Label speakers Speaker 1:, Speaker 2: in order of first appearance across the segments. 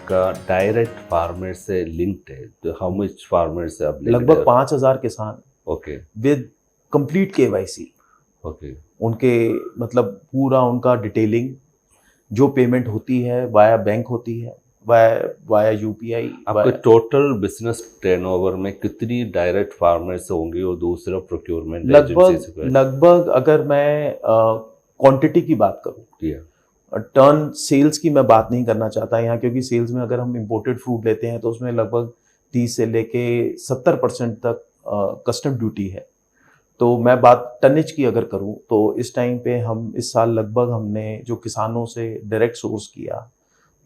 Speaker 1: का direct farmer से linked है, तो हाउ मच फार्मर से आप
Speaker 2: लगभग 5,000 किसान
Speaker 1: okay
Speaker 2: with complete KYC।
Speaker 1: Okay
Speaker 2: उनके मतलब पूरा उनका डिटेलिंग, जो पेमेंट होती है वाया बैंक होती है, वाया UPI।
Speaker 1: आपके टोटल बिजनेस टर्नओवर में कितनी डायरेक्ट फार्मर से होंगी और दूसरा प्रोक्योरमेंट
Speaker 2: लगभग अगर मैं क्वांटिटी की बात करूँ, टर्न सेल्स की मैं बात नहीं करना चाहता यहाँ, क्योंकि सेल्स में अगर हम इंपोर्टेड फ्रूट लेते हैं तो उसमें लगभग 30 से लेके 70% तक कस्टम ड्यूटी है। तो मैं बात टनेज की अगर करूँ तो इस टाइम पे हम इस साल लगभग हमने जो किसानों से डायरेक्ट सोर्स किया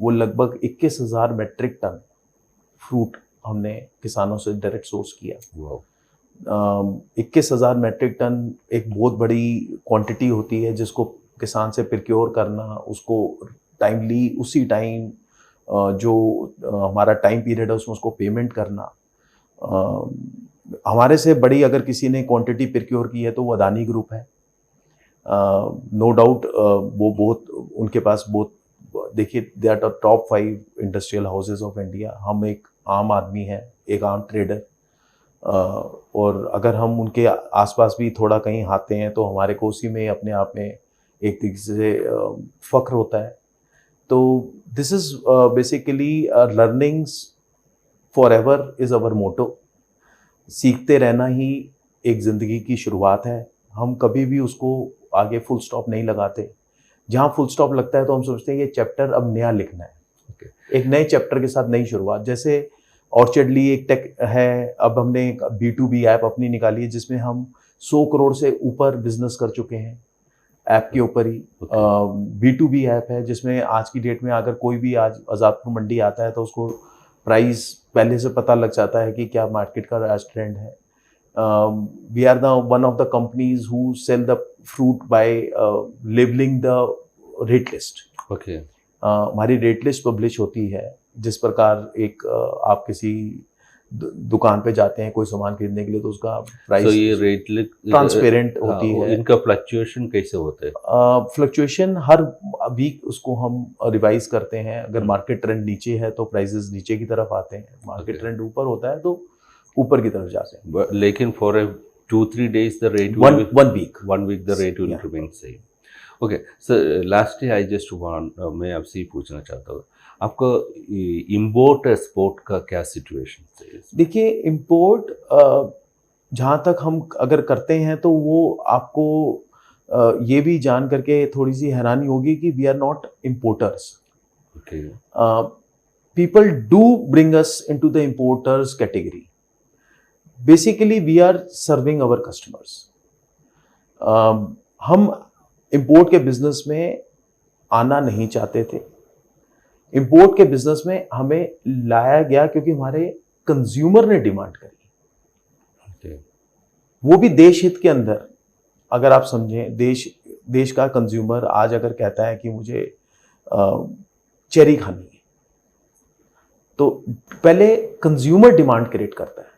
Speaker 2: वो लगभग 21,000 मेट्रिक टन फ्रूट हमने किसानों से डायरेक्ट सोर्स किया। 21,000 मेट्रिक टन एक बहुत बड़ी क्वांटिटी होती है, जिसको किसान से प्रोक्योर करना, उसको टाइमली उसी टाइम जो हमारा टाइम पीरियड है उसमें उसको पेमेंट करना। हमारे से बड़ी अगर किसी ने क्वांटिटी प्रोक्योर की है तो वो अदानी ग्रुप है। नो डाउट वो बहुत उनके पास बहुत, देखिए they are top 5 industrial houses of India. हम एक आम आदमी हैं, एक आम ट्रेडर, और अगर हम उनके आसपास भी थोड़ा कहीं आते हैं तो हमारे को उसी में अपने आप में एक तरीके से फख्र होता है। तो this is basically learnings forever is our motto. सीखते रहना ही एक ज़िंदगी की शुरुआत है। हम कभी भी उसको आगे फुल स्टॉप नहीं लगाते। जहाँ फुल स्टॉप लगता है तो हम सोचते हैं ये चैप्टर अब नया लिखना है, एक नए चैप्टर के साथ नई शुरुआत। जैसे ऑर्चर्डली एक टेक है, अब हमने एक B2B ऐप अपनी निकाली है जिसमें हम 100 करोड़ से ऊपर बिजनेस कर चुके हैं ऐप के ऊपर ही। B2B ऐप है जिसमें आज की डेट में अगर कोई भी आज आज़ादपुर मंडी आता है तो उसको प्राइस पहले से पता लग जाता है कि क्या मार्केट का आज ट्रेंड है। We are the one of the companies who sell the fruit by labelling the rate list.
Speaker 1: Okay,
Speaker 2: हमारी रेट लिस्ट पब्लिश होती है, जिस प्रकार एक आप किसी दुकान पे जाते हैं कोई सामान खरीदने के लिए तो उसका प्राइस
Speaker 1: ये रेट
Speaker 2: ट्रांसपेरेंट होती है।
Speaker 1: इनका फ्लक्चुएशन कैसे होता है?
Speaker 2: फ्लक्चुएशन हर वीक उसको हम रिवाइज करते हैं। अगर मार्केट ट्रेंड नीचे है तो प्राइसेस नीचे की तरफ आते हैं, मार्केट ट्रेंड ऊपर होता है तो ऊपर की तरफ जाते हैं।
Speaker 1: लेकिन for 2-3 days the rate
Speaker 2: will one
Speaker 1: week the rate will remain same. Okay sir, lastly I just want, मैं आपसे ही पूछना चाहता हूँ आपका इम्पोर्ट एक्सपोर्ट का क्या सिचुएशन है?
Speaker 2: देखिए इम्पोर्ट जहाँ तक हम अगर करते हैं तो वो आपको ये भी जान करके थोड़ी सी हैरानी होगी कि we are not importers. People do bring us into the importers category. Basically we are serving our customers. हम इंपोर्ट के बिजनेस में आना नहीं चाहते थे। इंपोर्ट के बिजनेस में हमें लाया गया क्योंकि हमारे कंज्यूमर ने डिमांड करी। वो भी देश हित के अंदर। अगर आप समझें, देश का कंज्यूमर आज अगर कहता है कि मुझे चेरी खानी है तो पहले कंज्यूमर डिमांड क्रिएट करता है,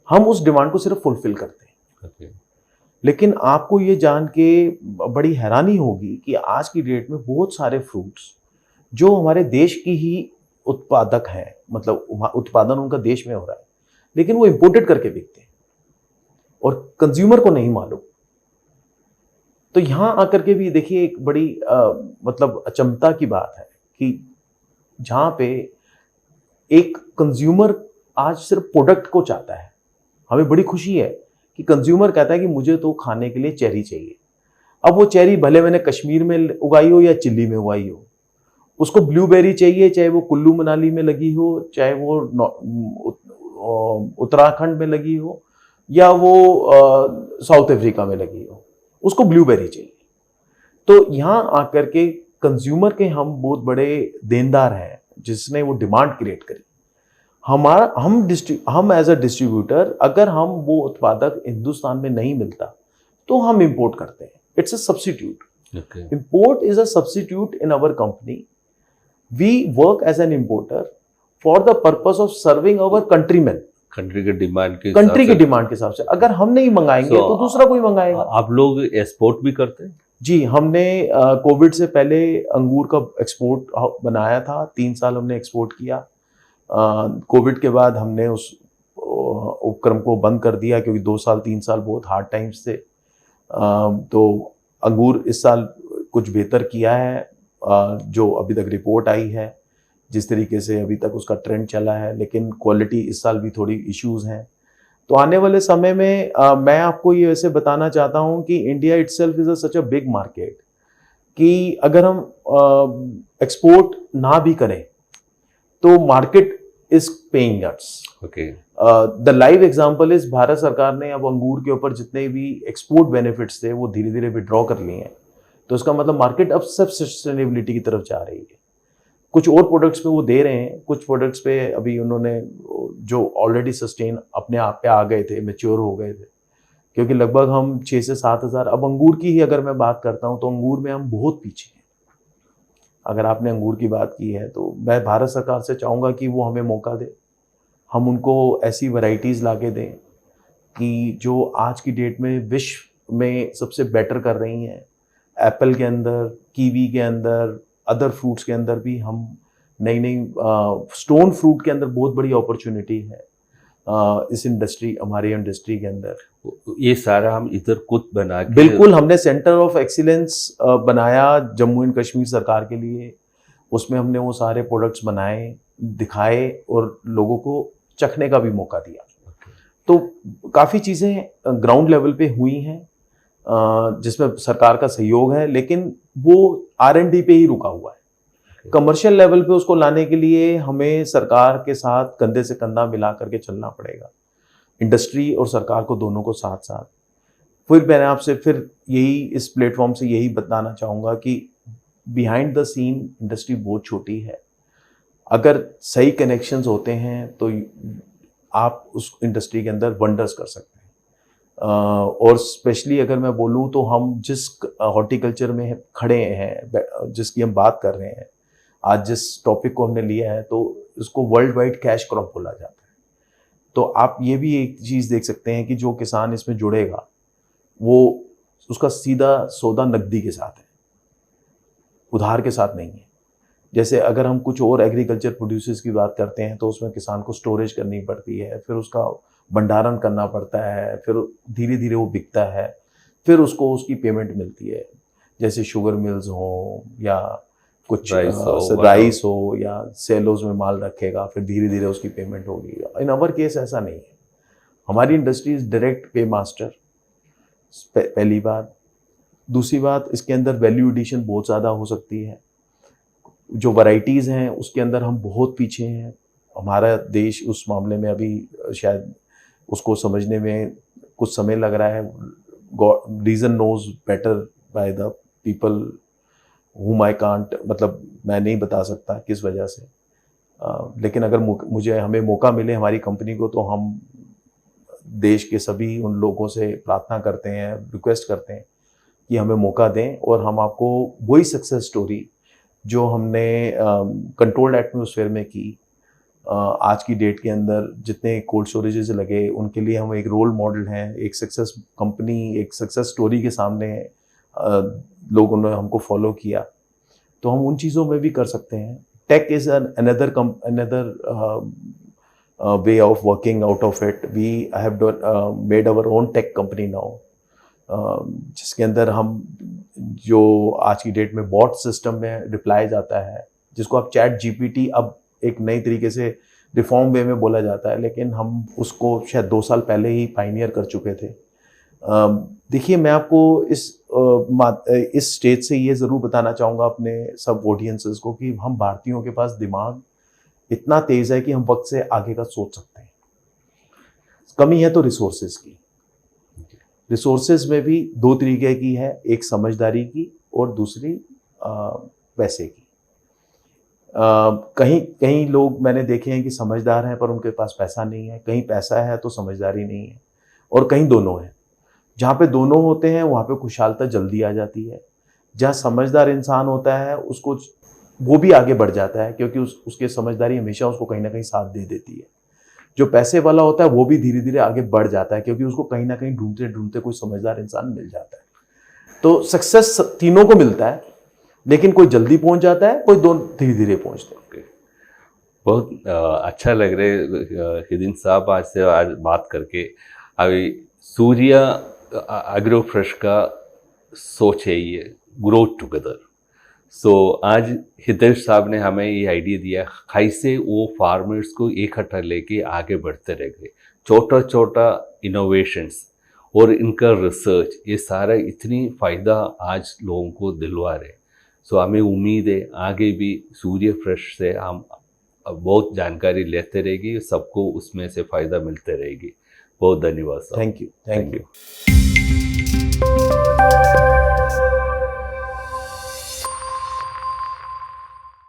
Speaker 2: हम उस डिमांड को सिर्फ फुलफिल करते हैं। लेकिन आपको ये जान के बड़ी हैरानी होगी कि आज की डेट में बहुत सारे फ्रूट्स जो हमारे देश की ही उत्पादक हैं, मतलब उत्पादन उनका देश में हो रहा है, लेकिन वो इंपोर्टेड करके बिकते हैं और कंज्यूमर को नहीं मालूम। तो यहां आकर के भी देखिए एक बड़ी मतलब अचंभता की बात है कि जहां पे एक कंज्यूमर आज सिर्फ प्रोडक्ट को चाहता है। हमें बड़ी खुशी है कि कंज्यूमर कहता है कि मुझे तो खाने के लिए चेरी चाहिए। अब वो चेरी भले मैंने कश्मीर में उगाई हो या चिल्ली में उगाई हो, उसको ब्लूबेरी चाहिए, चाहे वो कुल्लू मनाली में लगी हो, चाहे वो उत्तराखंड में लगी हो या वो साउथ अफ्रीका में लगी हो, उसको ब्लूबेरी चाहिए। तो यहाँ आकर के कंज्यूमर के हम बहुत बड़े देनदार हैं जिसने वो डिमांड क्रिएट करी। हम एज अ डिस्ट्रीब्यूटर अगर हम वो उत्पादक हिंदुस्तान में नहीं मिलता तो हम इंपोर्ट करते हैं। It's a substitute. Import is a substitute in our company. We work as an importer for the purpose of serving our countryman.
Speaker 1: Country के डिमांड के
Speaker 2: हिसाब से। अगर हम नहीं मंगाएंगे तो दूसरा कोई मंगाएगा।
Speaker 1: आप लोग एक्सपोर्ट भी करते हैं?
Speaker 2: जी, हमने कोविड से पहले अंगूर का एक्सपोर्ट बनाया था, 3 साल हमने एक्सपोर्ट किया। कोविड के बाद हमने उस उपक्रम को बंद कर दिया क्योंकि 2 साल 3 साल बहुत हार्ड टाइम्स थे। तो अंगूर इस साल कुछ बेहतर किया है, जो अभी तक रिपोर्ट आई है, जिस तरीके से अभी तक उसका ट्रेंड चला है, लेकिन क्वालिटी इस साल भी थोड़ी इश्यूज़ हैं। तो आने वाले समय में मैं आपको ये वैसे बताना चाहता हूँ कि India itself is such a big market कि अगर हम एक्सपोर्ट ना भी करें तो market is paying us.
Speaker 1: Okay.
Speaker 2: The live example is Bharat सरकार ने अब अंगूर के ऊपर जितने भी एक्सपोर्ट बेनिफिट्स थे वो धीरे धीरे विड्रॉ कर लिए हैं। तो इसका मतलब मार्केट अब सब सस्टेनेबिलिटी की तरफ जा रही है। कुछ और प्रोडक्ट्स पे वो दे रहे हैं, कुछ प्रोडक्ट्स पे अभी उन्होंने जो ऑलरेडी सस्टेन अपने आप पे आ गए थे, मैच्योर हो गए थे, क्योंकि लगभग हम 6 से 7 हज़ार, अब अंगूर की ही अगर मैं बात करता हूँ तो अंगूर में हम बहुत पीछे हैं। अगर आपने अंगूर की बात की है तो मैं भारत सरकार से चाहूँगा कि वो हमें मौका दे, हम उनको ऐसी वैरायटीज़ ला के दें कि जो आज की डेट में विश्व में सबसे बेटर कर रही हैं। एप्पल के अंदर, कीवी के अंदर, अदर फ्रूट्स के अंदर भी हम नई नई स्टोन फ्रूट के अंदर बहुत बड़ी अपॉर्चुनिटी है इस इंडस्ट्री, हमारी इंडस्ट्री के अंदर।
Speaker 1: ये सारा हम इधर खुद बना के
Speaker 2: बिल्कुल, हमने सेंटर ऑफ एक्सीलेंस बनाया जम्मू एंड कश्मीर सरकार के लिए। उसमें हमने वो सारे प्रोडक्ट्स बनाए, दिखाए और लोगों को चखने का भी मौका दिया। तो काफ़ी चीज़ें ग्राउंड लेवल पे हुई हैं जिसमें सरकार का सहयोग है, लेकिन वो R&D पे ही रुका हुआ है। कमर्शियल लेवल पे उसको लाने के लिए हमें सरकार के साथ कंधे से कंधा मिला करके चलना पड़ेगा, इंडस्ट्री और सरकार को, दोनों को साथ साथ। फिर मैंने आपसे फिर यही इस प्लेटफॉर्म से यही बताना चाहूँगा कि बिहाइंड द सीन इंडस्ट्री बहुत छोटी है। अगर सही कनेक्शंस होते हैं तो आप उस इंडस्ट्री के अंदर वंडर्स कर सकते हैं। और स्पेशली अगर मैं बोलूँ तो हम जिस हॉर्टिकल्चर में खड़े हैं, जिसकी हम बात कर रहे हैं, आज जिस टॉपिक को हमने लिया है, तो इसको वर्ल्ड वाइड कैश क्रॉप बोला जाता है। तो आप ये भी एक चीज़ देख सकते हैं कि जो किसान इसमें जुड़ेगा वो उसका सीधा सौदा नकदी के साथ है, उधार के साथ नहीं है। जैसे अगर हम कुछ और एग्रीकल्चर प्रोड्यूसर्स की बात करते हैं तो उसमें किसान को स्टोरेज करनी पड़ती है, फिर उसका भंडारण करना पड़ता है, फिर धीरे धीरे वो बिकता है, फिर उसको उसकी पेमेंट मिलती है। जैसे शुगर मिल्स हो या कुछ राइस हो या सेलोज में माल रखेगा, फिर धीरे धीरे उसकी पेमेंट होगी। इन अवर केस ऐसा नहीं है, हमारी इंडस्ट्री इज डायरेक्ट पे मास्टर, पहली बात। दूसरी बात, इसके अंदर वैल्यू एडिशन बहुत ज़्यादा हो सकती है। जो वैरायटीज़ हैं उसके अंदर हम बहुत पीछे हैं। हमारा देश उस मामले में अभी शायद उसको समझने में कुछ समय लग रहा है। Reason knows better by the people whom I can't, मतलब मैं नहीं बता सकता किस वजह से। लेकिन अगर हमें मौका मिले हमारी कंपनी को, तो हम देश के सभी उन लोगों से प्रार्थना करते हैं, रिक्वेस्ट करते हैं कि हमें मौका दें और हम आपको वही सक्सेस स्टोरी जो हमने कंट्रोल्ड एटमॉस्फेयर में की, आज की डेट के अंदर जितने कोल्ड स्टोरेजेस लगे उनके लिए हम एक रोल मॉडल हैं, एक सक्सेस कंपनी, एक सक्सेस स्टोरी के सामने लोगों ने हमको फॉलो किया, तो हम उन चीज़ों में भी कर सकते हैं। Tech is another way of working out of it. We have made our own tech company now, जिसके अंदर हम जो आज की डेट में बॉट सिस्टम में रिप्लाई जाता है, जिसको आप चैट जीपीटी अब एक नई तरीके से रिफॉर्म वे में बोला जाता है, लेकिन हम उसको शायद 2 साल पहले ही पायनियर कर चुके थे। देखिए, मैं आपको इस स्टेज से ये ज़रूर बताना चाहूँगा अपने सब ऑडियंसेस को कि हम भारतीयों के पास दिमाग इतना तेज़ है कि हम वक्त से आगे का सोच सकते हैं। कमी है तो रिसोर्सेज की। रिसोर्सेज में भी 2 तरीके की है, एक समझदारी की और दूसरी पैसे की। कहीं लोग मैंने देखे हैं कि समझदार हैं पर उनके पास पैसा नहीं है, कहीं पैसा है तो समझदारी नहीं है, और कहीं दोनों है। जहाँ पे दोनों होते हैं वहाँ पे खुशहालता जल्दी आ जाती है। जहाँ समझदार इंसान होता है उसको वो भी आगे बढ़ जाता है, क्योंकि उसके समझदारी हमेशा उसको कहीं ना कहीं साथ दे देती है। जो पैसे वाला होता है वो भी धीरे धीरे आगे बढ़ जाता है, क्योंकि उसको कहीं ना कहीं ढूंढते ढूंढते कोई समझदार इंसान मिल जाता है। तो सक्सेस तीनों को मिलता है, लेकिन कोई जल्दी पहुंच जाता है, कोई दो धीरे धीरे पहुंचते हैं।
Speaker 1: ओके, बहुत अच्छा लग रहा है हिदिन साहब आज से आज बात करके। अभी सूर्या एग्रो फ्रेश का सोच है ये ग्रो टुगेदर। सो आज हितेश साहब ने हमें ये आइडिया दिया कैसे वो फार्मर्स को इकट्ठा लेके आगे बढ़ते रह गए। छोटा छोटा इनोवेशंस और इनका रिसर्च, ये सारा इतनी फ़ायदा आज लोगों को दिलवा रहे। सो हमें उम्मीद है आगे भी सूर्य फ्रेश से हम बहुत जानकारी लेते रहेगी, सबको उसमें से फ़ायदा मिलते रहेगी। बहुत धन्यवाद साहब।
Speaker 2: Thank you.
Speaker 1: Thank you.